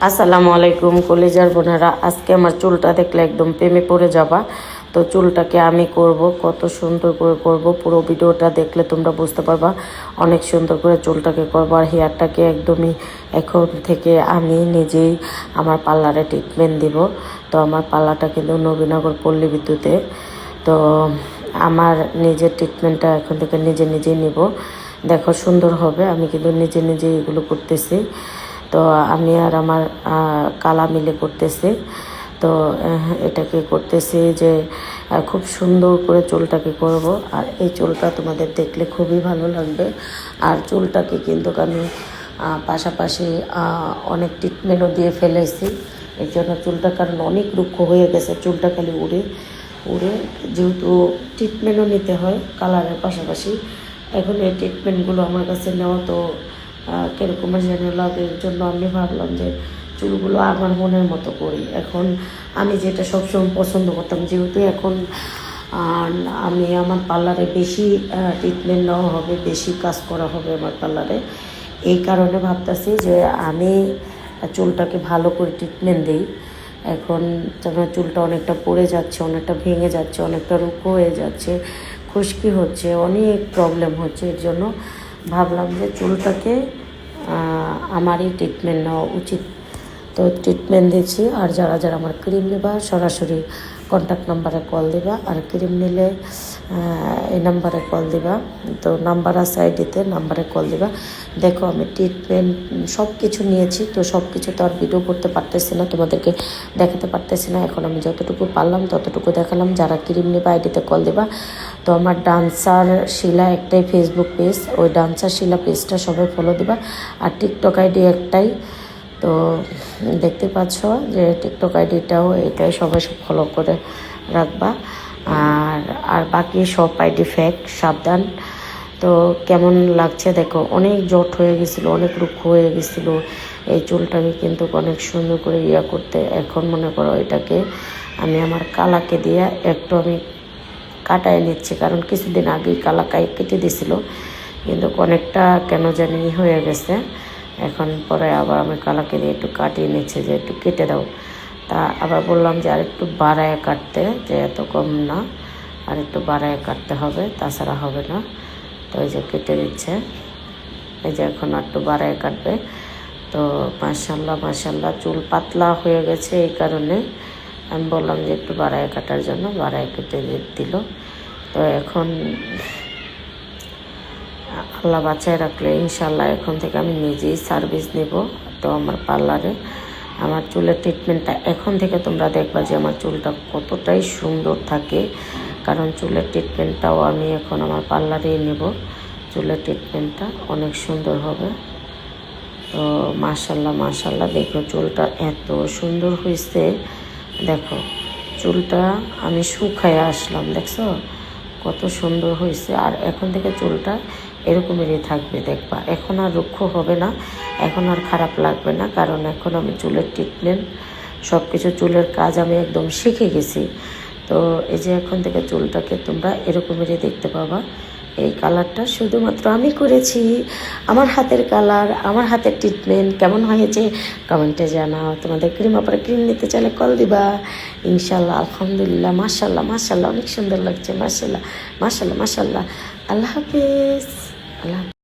আসসালামু আলাইকুম কলিজার বোনেরা। আজকে আমার চুলটা দেখলে একদম প্রেমে পড়ে যাবা। তো চুলটাকে আমি করব, কত সুন্দর করে করব, পুরো ভিডিওটা দেখলে তোমরা বুঝতে পারবা। অনেক সুন্দর করে চুলটাকে করবো আর হেয়ারটাকে একদমই এখন থেকে আমি নিজেই আমার পার্লারে ট্রিটমেন্ট দিব। তো আমার পার্লারটা কিন্তু নবীনগর পল্লী বিদ্যুতে। তো আমার নিজের ট্রিটমেন্টটা এখন থেকে নিজেই নিব। দেখো সুন্দর হবে, আমি কিন্তু নিজে এগুলো করতেছি। তো আমি আর আমার কালা মিলে করতেছি। তো এটাকে করতেছি যে খুব সুন্দর করে চুলটাকে করব। আর এই চুলটা তোমাদের দেখলে খুবই ভালো লাগবে। আর চুলটাকে কিন্তু আমি পাশাপাশি অনেক ট্রিটমেন্টও দিয়ে ফেলেছি। এর জন্য চুলটা কারণ অনেক রুক্ষ হয়ে গেছে, চুলটা খালি উড়ে যেহেতু ট্রিটমেন্টও নিতে হয় কালারের পাশাপাশি। এখন এই ট্রিটমেন্টগুলো আমার কাছে নেওয়া তো কীরকম যেন লাগে। এর জন্য আমি ভাবলাম যে চুলগুলো আমার মনের মতো করি। এখন আমি যেটা সবসময় পছন্দ করতাম, যেহেতু এখন আমি আমার পার্লারে বেশি ট্রিটমেন্ট নেওয়া হবে, বেশি কাজ করা হবে আমার পার্লারে, এই কারণে ভাবতেছি যে আমি চুলটাকে ভালো করে ট্রিটমেন্ট দিই। এখন তোমার চুলটা অনেকটা পড়ে যাচ্ছে, অনেকটা ভেঙে যাচ্ছে, অনেকটা রুক্ষ হয়ে যাচ্ছে, খুশকি হচ্ছে, অনেক প্রবলেম হচ্ছে। এর জন্য ভাবলাম যে চুলটাকে আমারই ট্রিটমেন্ট নেওয়া উচিত। তো ট্রিটমেন্ট দিচ্ছি। আর যারা আমার ক্রিম নেবা সরাসরি কন্ট্যাক্ট নাম্বারে কল দিবা, আর ক্রিম নিলে এই নাম্বারে কল দিবা। তো নাম্বার আছে আইডিতে, নাম্বারে কল দিবা। দেখো আমি ট্রিটমেন্ট সব কিছু নিয়েছি, তো সব কিছু তো আর ভিডিও করতে পারতেছি না, তোমাদেরকে দেখাতে পারতেছি না। এখন আমি যতটুকু পারলাম ততটুকু দেখালাম। যারা ক্রিম নেবা আইডিতে কল দিবা। তো আমার ডান্সার শিলা একটাই ফেসবুক পেজ, ওই ডান্সার শিলা পেজটা সবাই ফলো দিবা। আর টিকটক আইডি একটাই, তো দেখতে পাচ্ছ যে টিকটক আইডিটাও এটাই, সবাই ফলো করে রাখবা। আর বাকি সব আইডি ফেক, সাবধান। তো কেমন লাগছে দেখো, অনেক জট হয়ে গেছিলো, অনেক রুক্ষ হয়ে গেছিলো এই চুলটাকে কিন্তু অনেক সুন্দর করে করতে। এখন মনে করো এটাকে আমি আমার কালাকে দিয়ে একটু আমি কাটায় নিচ্ছি, কারণ কিছুদিন আগেই কালা কেটে দিছিল, কিন্তু অনেকটা কেন জানি হয়ে গেছে। এখন পরে আবার আমি কালাকে দিয়ে একটু কাটিয়ে নিচ্ছি যে একটু কেটে দাও। তা আবার বললাম যে আর একটু বাড়ায় কাটতে, যে এত কম না, আর একটু বাড়ায় কাটতে হবে, তাছাড়া হবে না। তো এই যে কেটে দিচ্ছে, এই যে এখন একটু বাড়ায় কাটবে। তো মাশাল্লাহ চুল পাতলা হয়ে গেছে, এই কারণে আমি বললাম যে একটু বাড়ায় কাটার জন্য, বাড়ায় কেটে দিল। তো এখন আল্লাহ বাঁচায় রাখলে ইনশাল্লাহ এখন থেকে আমি নিজেই সার্ভিস নেব। তো আমার পার্লারে আমার চুলের ট্রিটমেন্টটা এখন থেকে তোমরা দেখবা যে আমার চুলটা কতটাই সুন্দর থাকে, কারণ চুলের ট্রিটমেন্টটাও আমি এখন আমার পার্লারেই নেব। চুলের ট্রিটমেন্টটা অনেক সুন্দর হবে। তো মাশাল্লাহ দেখো চুলটা এত সুন্দর হয়েছে। দেখো চুলটা আমি শুকায় আসলাম, দেখছো কত সুন্দর হয়েছে। আর এখন থেকে চুলটা এরকমেরই থাকবে, দেখবা এখন আর রুক্ষ হবে না, এখন আর খারাপ লাগবে না, কারণ এখন আমি চুলের ট্রিটমেন্ট সব কিছু চুলের কাজ আমি একদম শিখে গেছি। তো এই যে এখন থেকে চুলটাকে তোমরা এরকমেরই দেখতে পাবা। এই কালারটা শুধুমাত্র আমি করেছি, আমার হাতের কালার, আমার হাতের ট্রিটমেন্ট কেমন হয়েছে কমেন্টে জানাও। তোমাদের ক্রিম আবার ক্রিম নিতে চাইলে কল দিবা ইনশাল্লাহ। আলহামদুলিল্লাহ মাশাল্লাহ অনেক সুন্দর লাগছে, মাশাল্লাহ। আল্লাহ হাফেজ। আল্লাহ।